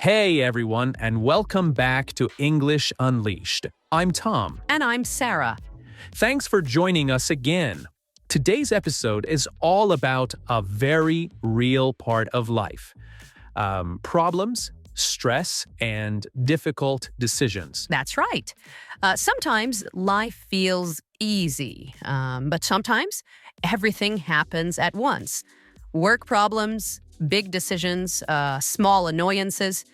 Hey everyone, and welcome back to English Unleashed. I'm Tom. And I'm Sarah. Thanks for joining us again. Today's episode is all about a very real part of life. Problems, stress, and difficult decisions. That's right. Sometimes life feels easy, but sometimes everything happens at once. Work problems, big decisions, small annoyances.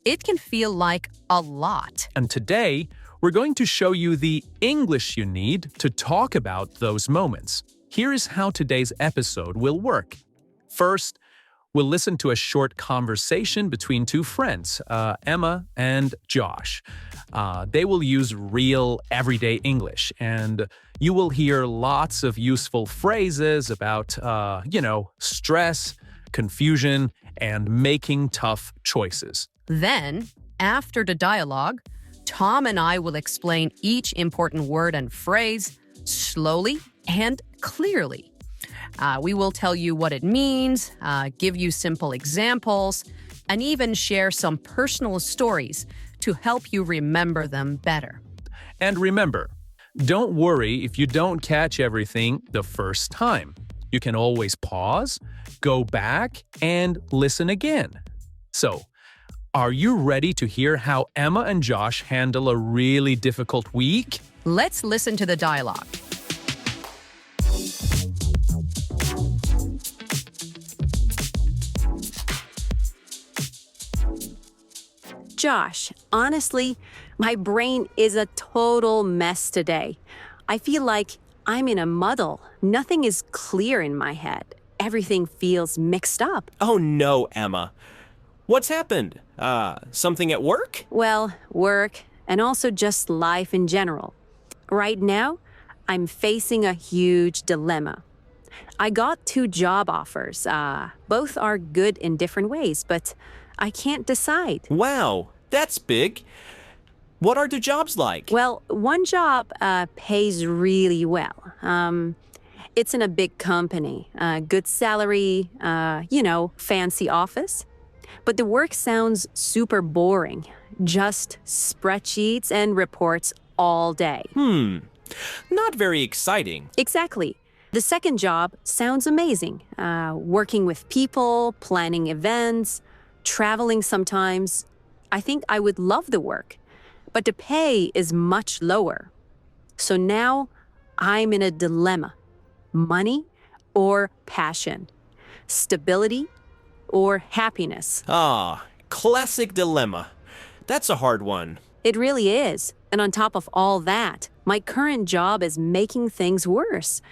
It can feel like a lot. And today, we're going to show you the English you need to talk about those moments. Here is how today's episode will work. First, we'll listen to a short conversation between two friends, Emma and Josh. They will use real, everyday English, and you will hear lots of useful phrases about, stress, confusion, and making tough choices. Then, after the dialogue, Tom and I will explain each important word and phrase slowly and clearly. We will tell you what it means, give you simple examples, and even share some personal stories to help you remember them better. And remember, don't worry if you don't catch everything the first time. You can always pause, go back, and listen again. So, are you ready to hear how Emma and Josh handle a really difficult week? Let's listen to the dialogue. Josh, honestly, my brain is a total mess today. I feel like I'm in a muddle. Nothing is clear in my head. Everything feels mixed up. Oh no, Emma. What's happened? Something at work? Well, work and also just life in general. Right now, I'm facing a huge dilemma. I got 2 job offers. Both are good in different ways, but I can't decide. Wow, that's big. What are the jobs like? Well, one job pays really well. It's in a big company, good salary, fancy office. But the work sounds super boring. Just spreadsheets and reports all day. Not very exciting. Exactly. The second job sounds amazing. Working with people, planning events, traveling sometimes. I think I would love the work. But the pay is much lower. So now I'm in a dilemma. Money or passion? Stability or happiness? Classic dilemma. That's a hard one. It really is. And on top of all that, my current job is making things worse.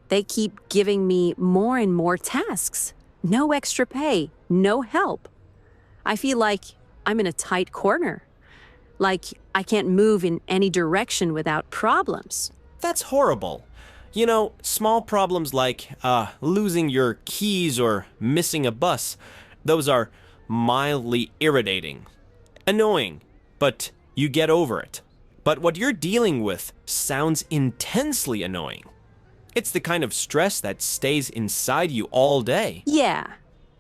They keep giving me more and more tasks. No extra pay, no help. I feel like I'm in a tight corner. Like I can't move in any direction without problems. That's horrible. You know, small problems like losing your keys or missing a bus, those are mildly irritating. Annoying, but you get over it. But what you're dealing with sounds intensely annoying. It's the kind of stress that stays inside you all day. Yeah,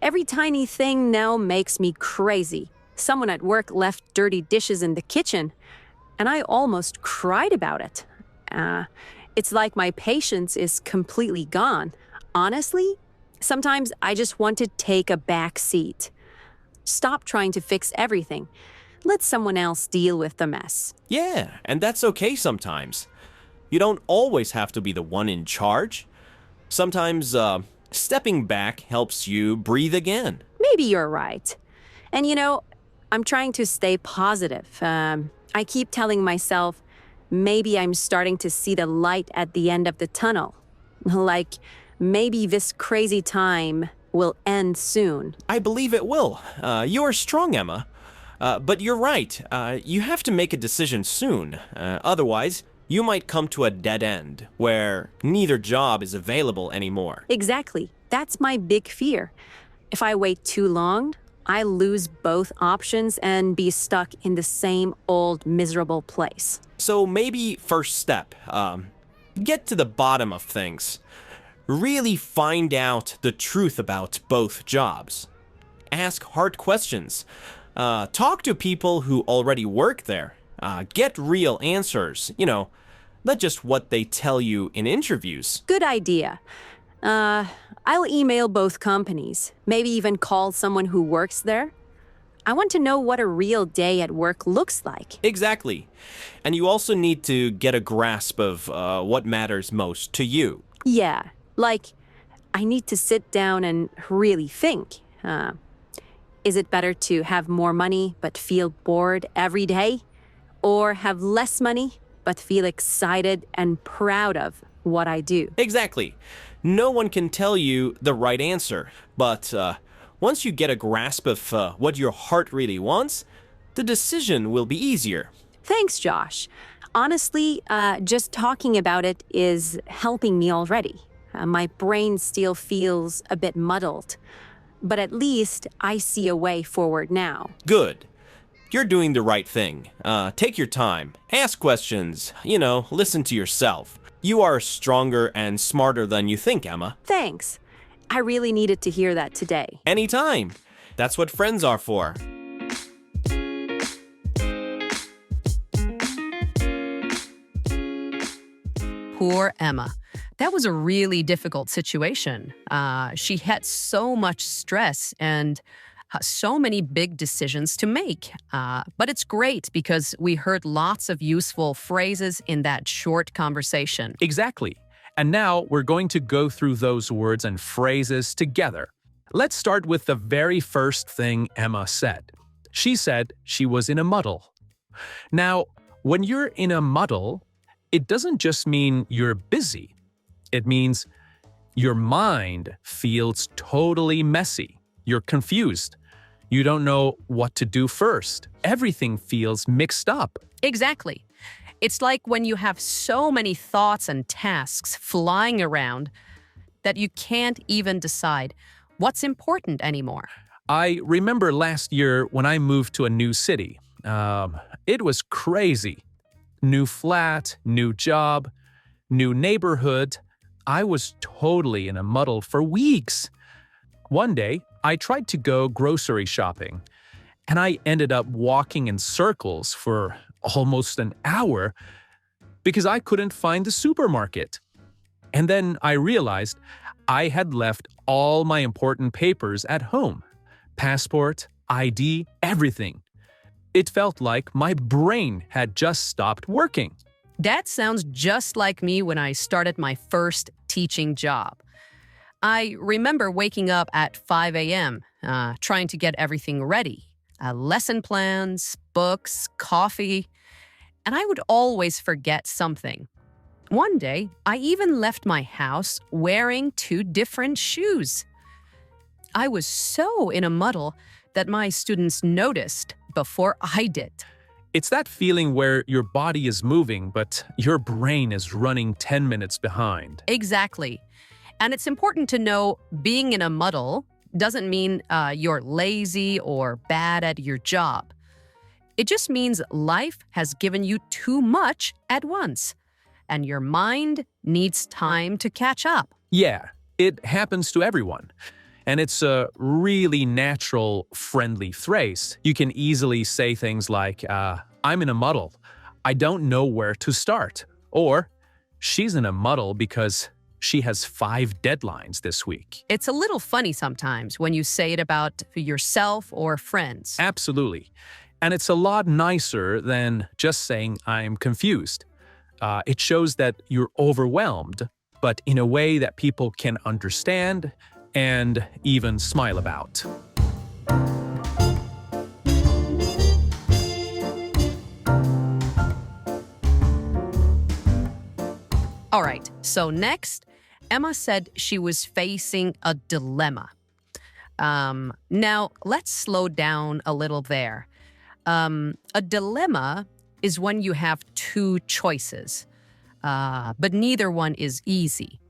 every tiny thing now makes me crazy. Someone at work left dirty dishes in the kitchen, and I almost cried about it. It's like my patience is completely gone. Honestly, sometimes I just want to take a back seat. Stop trying to fix everything. Let someone else deal with the mess. Yeah, and that's okay sometimes. You don't always have to be the one in charge. Sometimes stepping back helps you breathe again. Maybe you're right. And I'm trying to stay positive. I keep telling myself, maybe I'm starting to see the light at the end of the tunnel. Like, maybe this crazy time will end soon. I believe it will. You are strong, Emma. But you're right. You have to make a decision soon. Otherwise, you might come to a dead end where neither job is available anymore. Exactly. That's my big fear. If I wait too long, I lose both options and be stuck in the same old miserable place. So maybe first step, get to the bottom of things. Really find out the truth about both jobs. Ask hard questions. Talk to people who already work there. Get real answers, not just what they tell you in interviews. Good idea. I'll email both companies, maybe even call someone who works there. I want to know what a real day at work looks like. Exactly. And you also need to get a grasp of what matters most to you. Yeah, like I need to sit down and really think. Is it better to have more money but feel bored every day? Or have less money but feel excited and proud of what I do? Exactly. No one can tell you the right answer, but once you get a grasp of what your heart really wants, the decision will be easier. Thanks, Josh. Honestly, just talking about it is helping me already. My brain still feels a bit muddled, but at least I see a way forward now. Good. You're doing the right thing. Take your time. Ask questions. Listen to yourself. You are stronger and smarter than you think, Emma. Thanks. I really needed to hear that today. Anytime. That's what friends are for. Poor Emma. That was a really difficult situation. She had so much stress and so many big decisions to make. But it's great because we heard lots of useful phrases in that short conversation. Exactly. And now we're going to go through those words and phrases together. Let's start with the very first thing Emma said. She said she was in a muddle. Now, when you're in a muddle, it doesn't just mean you're busy. It means your mind feels totally messy. You're confused. You don't know what to do first. Everything feels mixed up. Exactly. It's like when you have so many thoughts and tasks flying around that you can't even decide what's important anymore. I remember last year when I moved to a new city. It was crazy. New flat, new job, new neighborhood. I was totally in a muddle for weeks. One day, I tried to go grocery shopping, and I ended up walking in circles for almost an hour because I couldn't find the supermarket. And then I realized I had left all my important papers at home. Passport, ID, everything. It felt like my brain had just stopped working. That sounds just like me when I started my first teaching job. I remember waking up at 5 a.m., trying to get everything ready. Lesson plans, books, coffee, and I would always forget something. One day, I even left my house wearing 2 different shoes. I was so in a muddle that my students noticed before I did. It's that feeling where your body is moving, but your brain is running 10 minutes behind. Exactly. And it's important to know being in a muddle doesn't mean you're lazy or bad at your job. It just means life has given you too much at once, and your mind needs time to catch up. Yeah, it happens to everyone. And it's a really natural, friendly phrase. You can easily say things like, I'm in a muddle. I don't know where to start. Or, she's in a muddle because she has 5 deadlines this week. It's a little funny sometimes when you say it about yourself or friends. Absolutely. And it's a lot nicer than just saying, I'm confused. It shows that you're overwhelmed, but in a way that people can understand and even smile about. All right, so next, Emma said she was facing a dilemma. Now, let's slow down a little there. A dilemma is when you have 2 choices, but neither one is easy.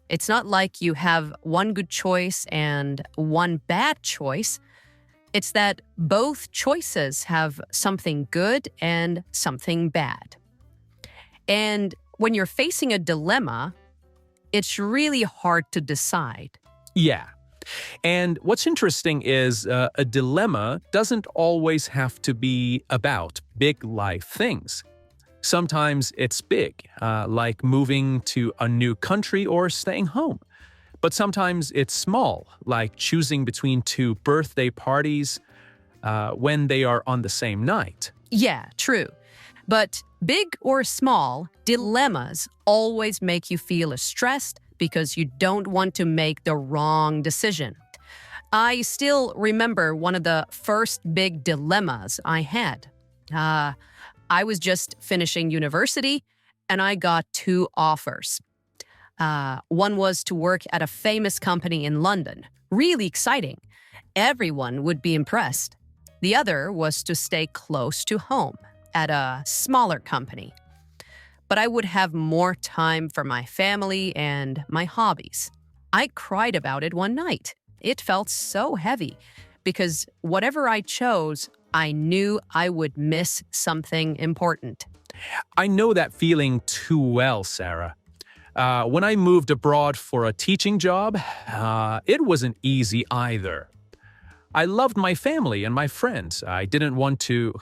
It's not like you have one good choice and one bad choice. It's that both choices have something good and something bad. And when you're facing a dilemma, it's really hard to decide. Yeah, And what's interesting is a dilemma doesn't always have to be about big life things. Sometimes it's big, like moving to a new country or staying home. But sometimes it's small, like choosing between two birthday parties when they are on the same night. Yeah, true. But big or small, dilemmas always make you feel stressed because you don't want to make the wrong decision. I still remember one of the first big dilemmas I had. I was just finishing university and I got two offers. One was to work at a famous company in London. Really exciting. Everyone would be impressed. The other was to stay close to home at a smaller company. But I would have more time for my family and my hobbies. I cried about it one night. It felt so heavy because whatever I chose, I knew I would miss something important. I know that feeling too well, Sarah. When I moved abroad for a teaching job, it wasn't easy either. I loved my family and my friends. I didn't want to,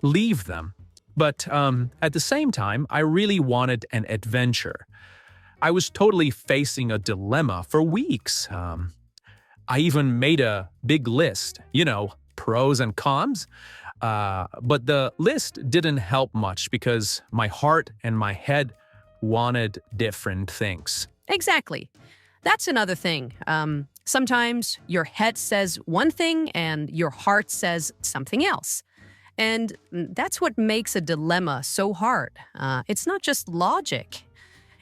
leave them. But at the same time, I really wanted an adventure. I was totally facing a dilemma for weeks. I even made a big list, pros and cons. But the list didn't help much because my heart and my head wanted different things. Exactly. That's another thing. Sometimes your head says one thing and your heart says something else. And that's what makes a dilemma so hard. It's not just logic.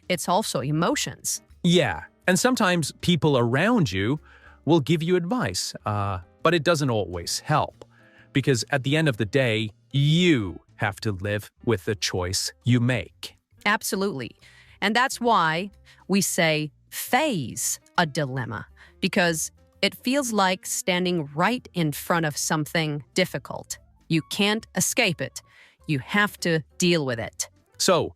It's also emotions. Yeah, and sometimes people around you will give you advice, but it doesn't always help. Because at the end of the day, you have to live with the choice you make. Absolutely. And that's why we say face a dilemma, because it feels like standing right in front of something difficult. You can't escape it. You have to deal with it. So,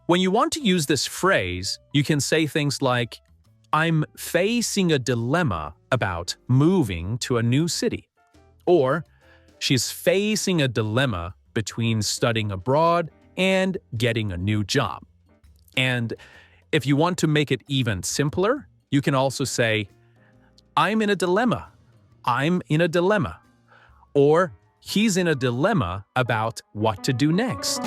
when you want to use this phrase, you can say things like, I'm facing a dilemma about moving to a new city. Or, she's facing a dilemma between studying abroad and getting a new job. And if you want to make it even simpler, you can also say, I'm in a dilemma. I'm in a dilemma. Or, he's in a dilemma about what to do next.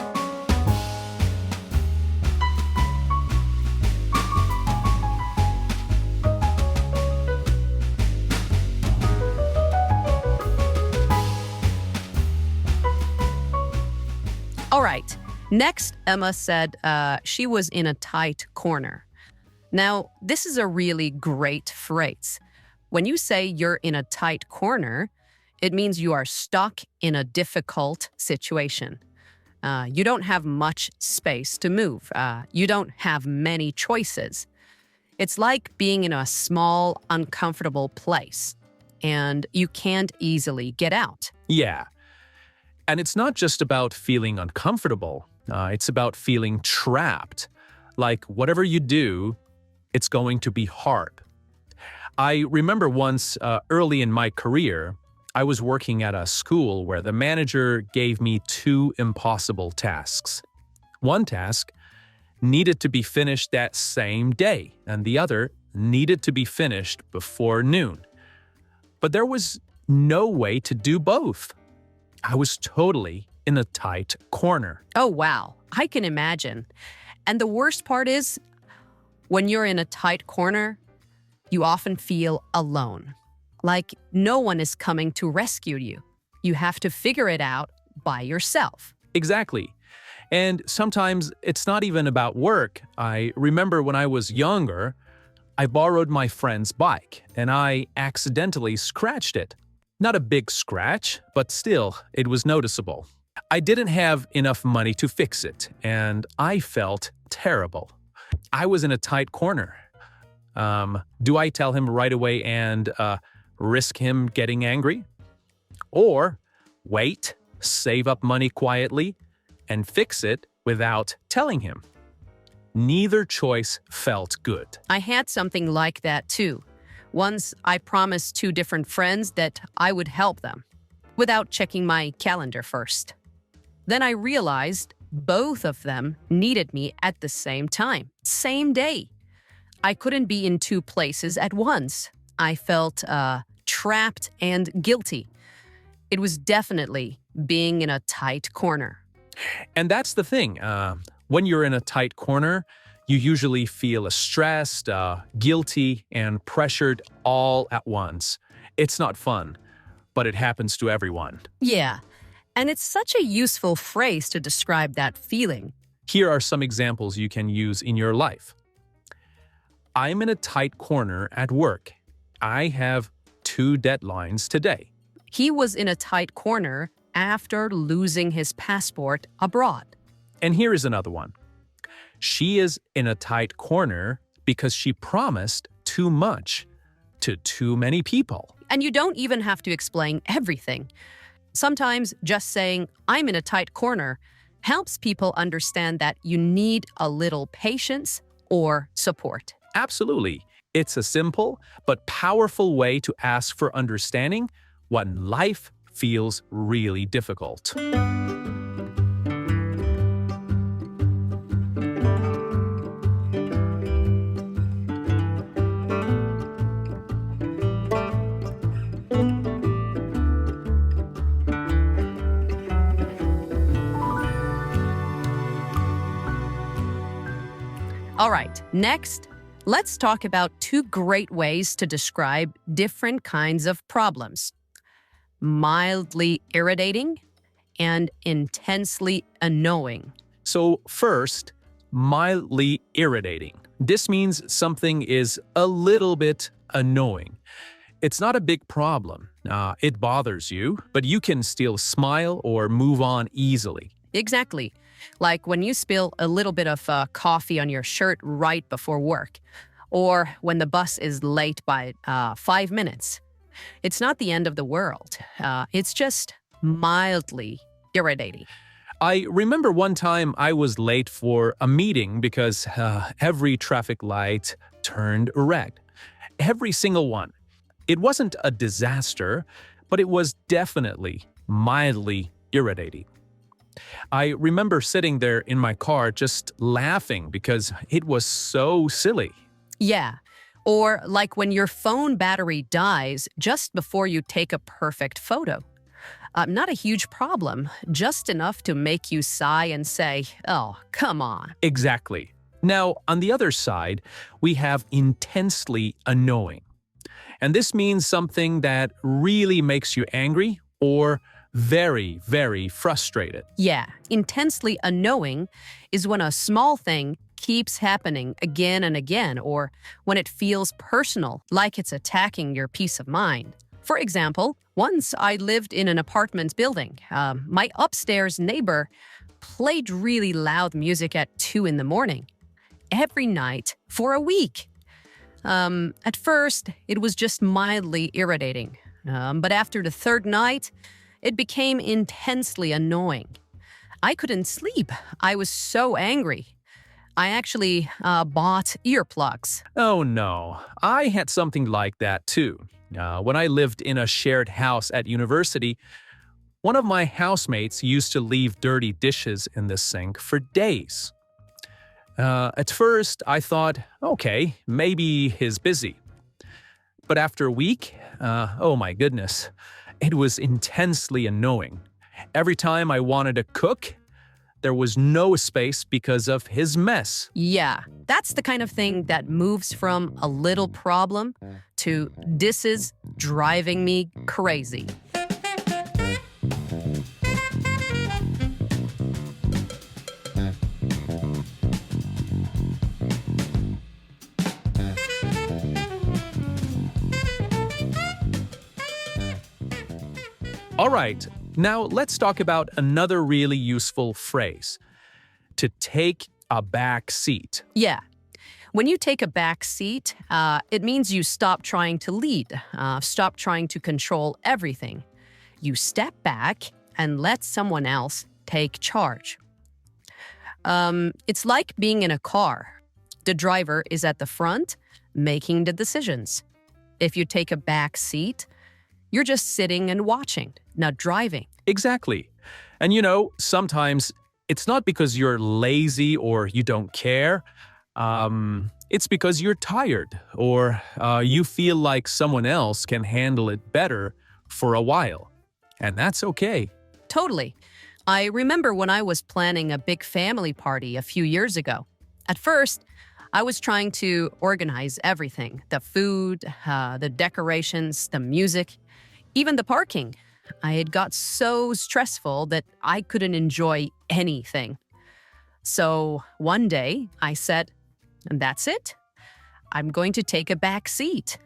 All right. Next, Emma said she was in a tight corner. Now, this is a really great phrase. When you say you're in a tight corner, it means you are stuck in a difficult situation. You don't have much space to move. You don't have many choices. It's like being in a small, uncomfortable place, and you can't easily get out. Yeah. And it's not just about feeling uncomfortable. It's about feeling trapped. Like whatever you do, it's going to be hard. I remember once early in my career, I was working at a school where the manager gave me two impossible tasks. One task needed to be finished that same day, and the other needed to be finished before noon. But there was no way to do both. I was totally in a tight corner. Oh, wow. I can imagine. And the worst part is, when you're in a tight corner, you often feel alone. Like no one is coming to rescue you. You have to figure it out by yourself. Exactly. And sometimes it's not even about work. I remember when I was younger, I borrowed my friend's bike and I accidentally scratched it. Not a big scratch, but still, it was noticeable. I didn't have enough money to fix it, and I felt terrible. I was in a tight corner. Do I tell him right away and risk him getting angry? Or wait, save up money quietly, and fix it without telling him? Neither choice felt good. I had something like that too. Once I promised two different friends that I would help them without checking my calendar first. Then I realized both of them needed me at the same time, same day. I couldn't be in two places at once. I felt trapped and guilty. It was definitely being in a tight corner. And that's the thing. When you're in a tight corner, you usually feel stressed, guilty, and pressured all at once. It's not fun, but it happens to everyone. Yeah, and it's such a useful phrase to describe that feeling. Here are some examples you can use in your life. I'm in a tight corner at work. I have 2 deadlines today. He was in a tight corner after losing his passport abroad. And here is another one. She is in a tight corner because she promised too much to too many people. And you don't even have to explain everything. Sometimes just saying, I'm in a tight corner, helps people understand that you need a little patience or support. Absolutely. It's a simple but powerful way to ask for understanding when life feels really difficult. All right, next, let's talk about 2 great ways to describe different kinds of problems. Mildly irritating and intensely annoying. So first, mildly irritating. This means something is a little bit annoying. It's not a big problem. It bothers you, but you can still smile or move on easily. Exactly. Like when you spill a little bit of coffee on your shirt right before work, or when the bus is late by 5 minutes. It's not the end of the world. It's just mildly irritating. I remember one time I was late for a meeting because every traffic light turned red. Every single one. It wasn't a disaster, but it was definitely mildly irritating. I remember sitting there in my car just laughing because it was so silly. Yeah. Or like when your phone battery dies just before you take a perfect photo. Not a huge problem, just enough to make you sigh and say, oh, come on. Exactly. Now, on the other side, we have intensely annoying. And this means something that really makes you angry or very, very frustrated. Yeah, intensely annoying is when a small thing keeps happening again and again, or when it feels personal, like it's attacking your peace of mind. For example, once I lived in an apartment building. My upstairs neighbor played really loud music at 2 in the morning, every night for a week. At first, it was just mildly irritating, but after the 3rd night, it became intensely annoying. I couldn't sleep. I was so angry. I actually bought earplugs. Oh no, I had something like that too. When I lived in a shared house at university, one of my housemates used to leave dirty dishes in the sink for days. At first, I thought, okay, maybe he's busy. But after a week, oh my goodness, it was intensely annoying. Every time I wanted to cook, there was no space because of his mess. Yeah, that's the kind of thing that moves from a little problem to this is driving me crazy. All right, now let's talk about another really useful phrase. To take a back seat. Yeah. When you take a back seat, it means you stop trying to lead, stop trying to control everything. You step back and let someone else take charge. It's like being in a car. The driver is at the front, making the decisions. If you take a back seat, you're just sitting and watching, not driving. Exactly. And sometimes it's not because you're lazy or you don't care. It's because you're tired or you feel like someone else can handle it better for a while. And that's okay. Totally. I remember when I was planning a big family party a few years ago. At first, I was trying to organize everything: the food, the decorations, the music, even the parking. It got so stressful that I couldn't enjoy anything. So one day I said, that's it. I'm going to take a back seat.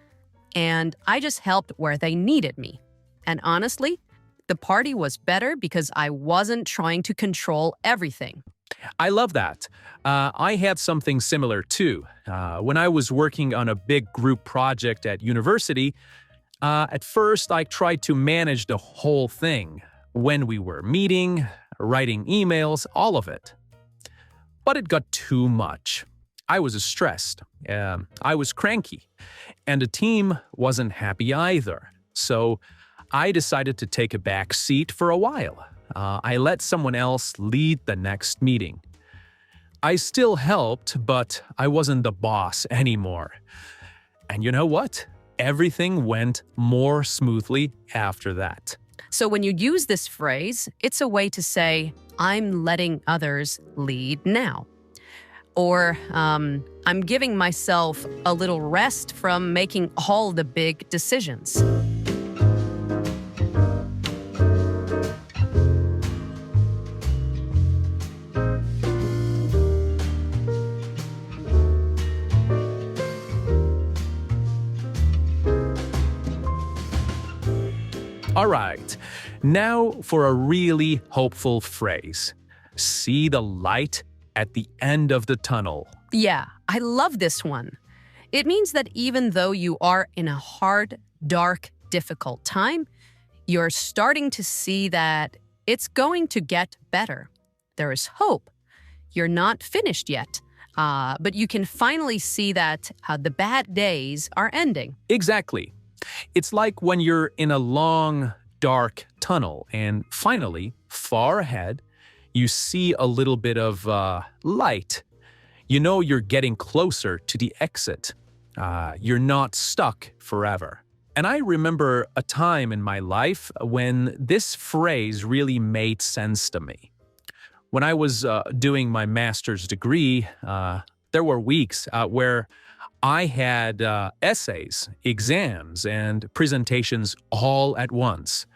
And I just helped where they needed me. And honestly, the party was better because I wasn't trying to control everything. I love that. I had something similar too. When I was working on a big group project at university, at first I tried to manage the whole thing. When we were meeting, writing emails, all of it. But it got too much. I was stressed. I was cranky. And the team wasn't happy either. So I decided to take a back seat for a while. I let someone else lead the next meeting. I still helped, but I wasn't the boss anymore. And you know what? Everything went more smoothly after that. So when you use this phrase, it's a way to say, I'm letting others lead now. Or I'm giving myself a little rest from making all the big decisions. All right, now for a really hopeful phrase. See the light at the end of the tunnel. Yeah, I love this one. It means that even though you are in a hard, dark, difficult time, you're starting to see that it's going to get better. There is hope. You're not finished yet, but you can finally see that the bad days are ending. Exactly. It's like when you're in a long, dark tunnel and finally, far ahead, you see a little bit of light. You know you're getting closer to the exit. You're not stuck forever. And I remember a time in my life when this phrase really made sense to me. When I was doing my master's degree, there were weeks where I had essays, exams, and presentations all at once.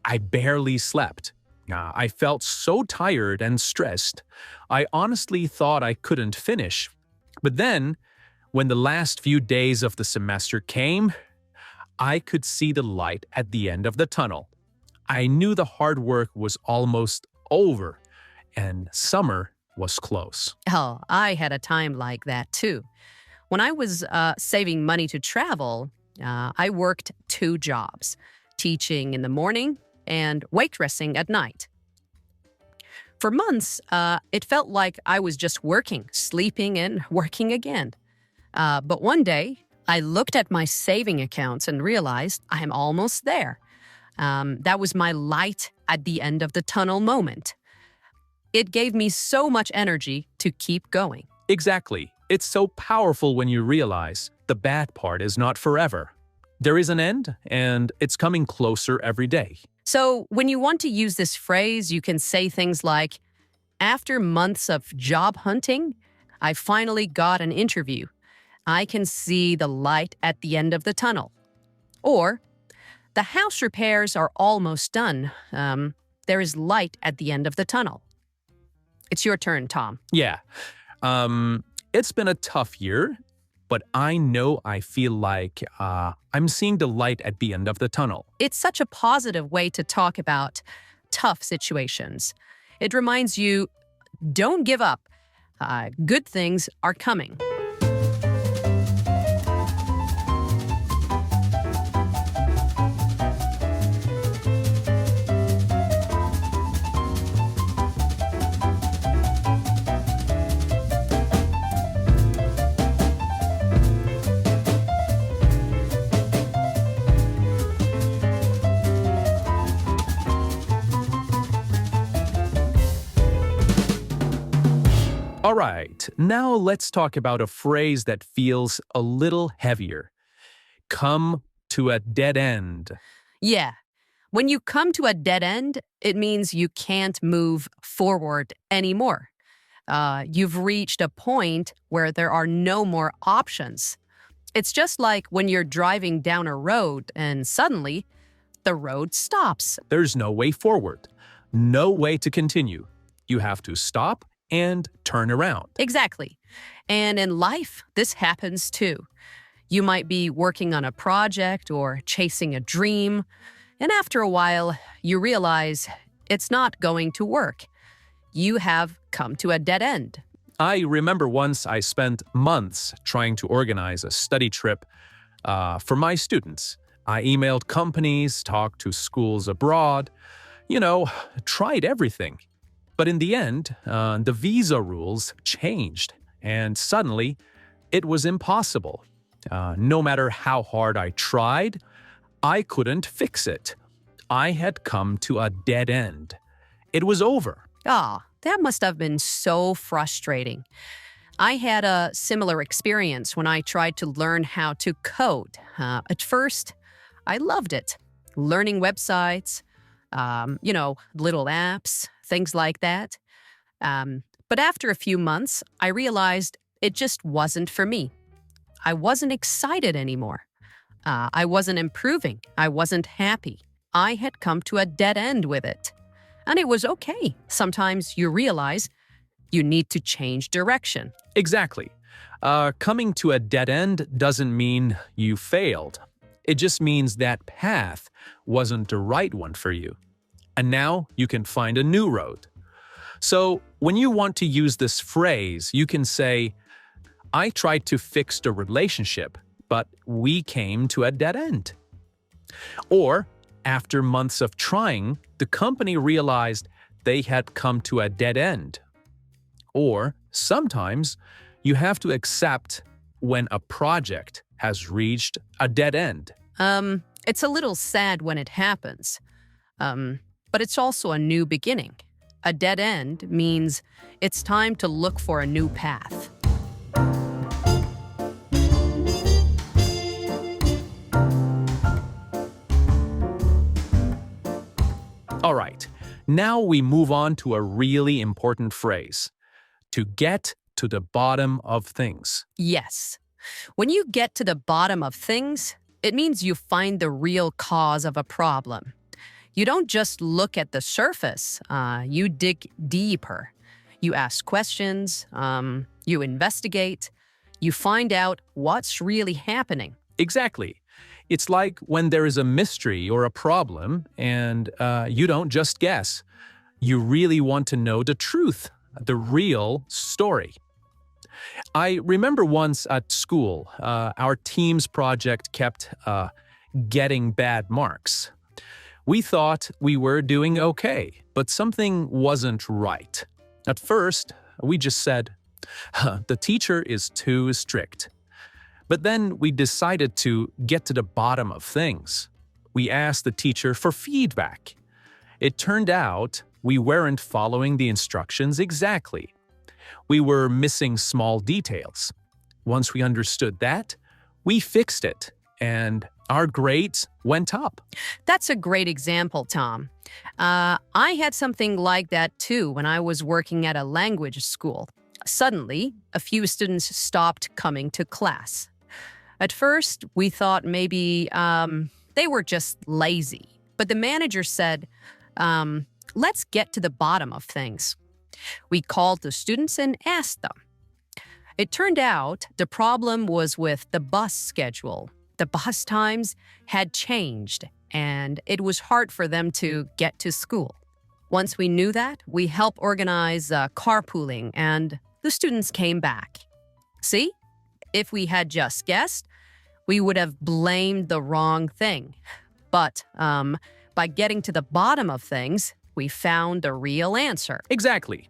I barely slept. I felt so tired and stressed. I honestly thought I couldn't finish. But then, when the last few days of the semester came, I could see the light at the end of the tunnel. I knew the hard work was almost over, and summer was close. Oh, I had a time like that too. When I was saving money to travel, I worked 2 jobs, teaching in the morning and waitressing at night. For months, it felt like I was just working, sleeping, and working again. But one day, I looked at my saving accounts and realized I am almost there. That was my light at the end of the tunnel moment. It gave me so much energy to keep going. Exactly. It's so powerful when you realize the bad part is not forever. There is an end, and it's coming closer every day. So when you want to use this phrase, you can say things like, after months of job hunting, I finally got an interview. I can see the light at the end of the tunnel. Or, the house repairs are almost done. There is light at the end of the tunnel. It's your turn, Tom. Yeah. It's been a tough year, but I know I feel like I'm seeing the light at the end of the tunnel. It's such a positive way to talk about tough situations. It reminds you, don't give up. Good things are coming. All right, now let's talk about a phrase that feels a little heavier. Come to a dead end. Yeah. When you come to a dead end, it means you can't move forward anymore. You've reached a point where there are no more options. It's just like when you're driving down a road and suddenly the road stops. There's no way forward, no way to continue. You have to stop and turn around. Exactly. And in life, this happens too. You might be working on a project or chasing a dream, and after a while, you realize it's not going to work. You have come to a dead end. I remember once I spent months trying to organize a study trip for my students. I emailed companies, talked to schools abroad, tried everything. But in the end, the visa rules changed, and suddenly it was impossible. No matter how hard I tried, I couldn't fix it. I had come to a dead end. It was over. That must have been so frustrating. I had a similar experience when I tried to learn how to code. At first, I loved it. Learning websites, little apps, things like that. But after a few months, I realized it just wasn't for me. I wasn't excited anymore. I wasn't improving. I wasn't happy. I had come to a dead end with it. And it was okay. Sometimes you realize you need to change direction. Exactly. Coming to a dead end doesn't mean you failed. It just means that path wasn't the right one for you. And now you can find a new road. So when you want to use this phrase, you can say, I tried to fix the relationship, but we came to a dead end. Or, after months of trying, the company realized they had come to a dead end. Or, sometimes, you have to accept when a project has reached a dead end. It's a little sad when it happens. But it's also a new beginning. A dead end means it's time to look for a new path. All right, now we move on to a really important phrase. To get to the bottom of things. Yes. When you get to the bottom of things, it means you find the real cause of a problem. You don't just look at the surface, you dig deeper. You ask questions, you investigate, you find out what's really happening. Exactly. It's like when there is a mystery or a problem and you don't just guess. You really want to know the truth, the real story. I remember once at school, our team's project kept getting bad marks. We thought we were doing okay, but something wasn't right. At first, we just said, the teacher is too strict. But then we decided to get to the bottom of things. We asked the teacher for feedback. It turned out we weren't following the instructions exactly. We were missing small details. Once we understood that, we fixed it, and our grades went up. That's a great example, Tom. I had something like that too when I was working at a language school. Suddenly, a few students stopped coming to class. At first, we thought maybe they were just lazy. But the manager said, let's get to the bottom of things. We called the students and asked them. It turned out the problem was with the bus schedule. The bus times had changed, and it was hard for them to get to school. Once we knew that, we helped organize carpooling, and the students came back. See? If we had just guessed, we would have blamed the wrong thing. But by getting to the bottom of things, we found the real answer. Exactly.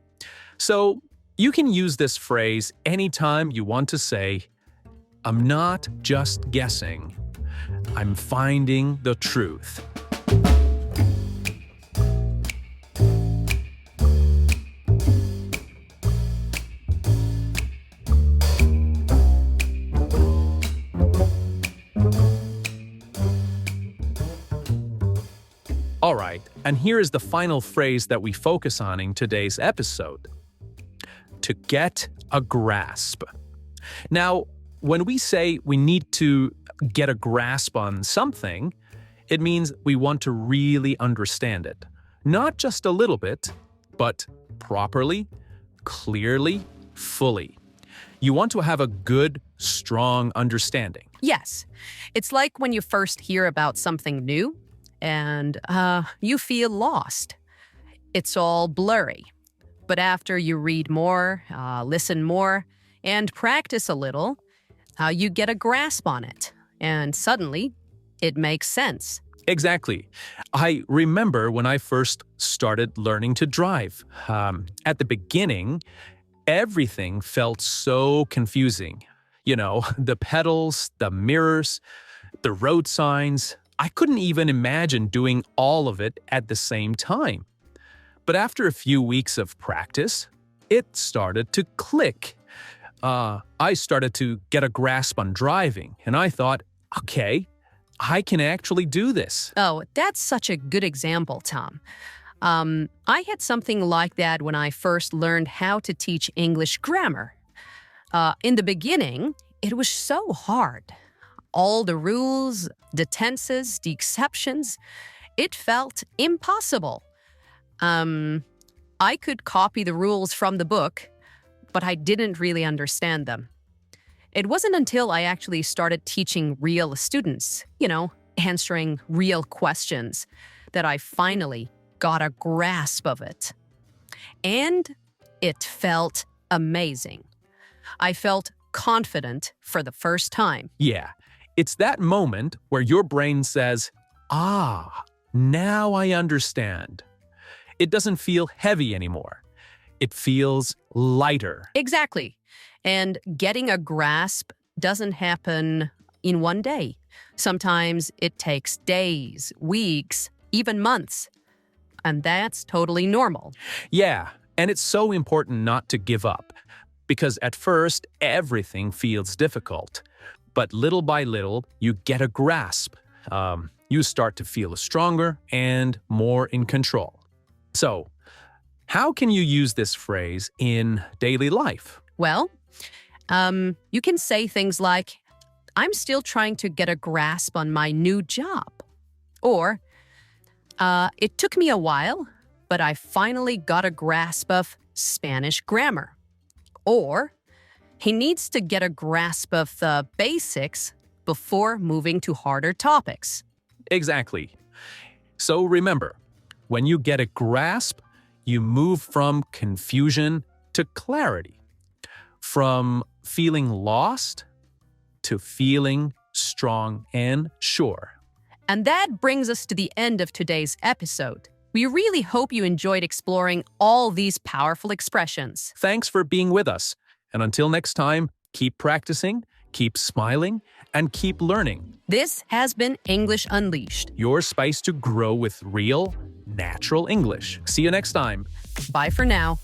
So you can use this phrase anytime you want to say, I'm not just guessing. I'm finding the truth. All right, and here is the final phrase that we focus on in today's episode. To get a grasp. Now, when we say we need to get a grasp on something, it means we want to really understand it. Not just a little bit, but properly, clearly, fully. You want to have a good, strong understanding. Yes, it's like when you first hear about something new and you feel lost. It's all blurry. But after you read more, listen more, and practice a little, you get a grasp on it. And suddenly, it makes sense. Exactly. I remember when I first started learning to drive. At the beginning, everything felt so confusing. You know, the pedals, the mirrors, the road signs. I couldn't even imagine doing all of it at the same time. But after a few weeks of practice, it started to click. I started to get a grasp on driving, and I thought, okay, I can actually do this. Oh, that's such a good example, Tom. I had something like that when I first learned how to teach English grammar. In the beginning, it was so hard. All the rules, the tenses, the exceptions, it felt impossible. I could copy the rules from the book, but I didn't really understand them. It wasn't until I actually started teaching real students, answering real questions, that I finally got a grasp of it. And it felt amazing. I felt confident for the first time. Yeah, it's that moment where your brain says, now I understand. It doesn't feel heavy anymore. It feels lighter. Exactly. And getting a grasp doesn't happen in one day. Sometimes it takes days, weeks, even months. And that's totally normal. Yeah, and it's so important not to give up. Because at first, everything feels difficult. But little by little, you get a grasp. You start to feel stronger and more in control. So, how can you use this phrase in daily life? Well, you can say things like, I'm still trying to get a grasp on my new job. Or, it took me a while, but I finally got a grasp of Spanish grammar. Or, he needs to get a grasp of the basics before moving to harder topics. Exactly. So remember, when you get a grasp, you move from confusion to clarity, from feeling lost to feeling strong and sure. And that brings us to the end of today's episode. We really hope you enjoyed exploring all these powerful expressions. Thanks for being with us. And until next time, keep practicing, keep smiling, and keep learning. This has been English Unleashed. Your space to grow with real, natural English. See you next time. Bye for now.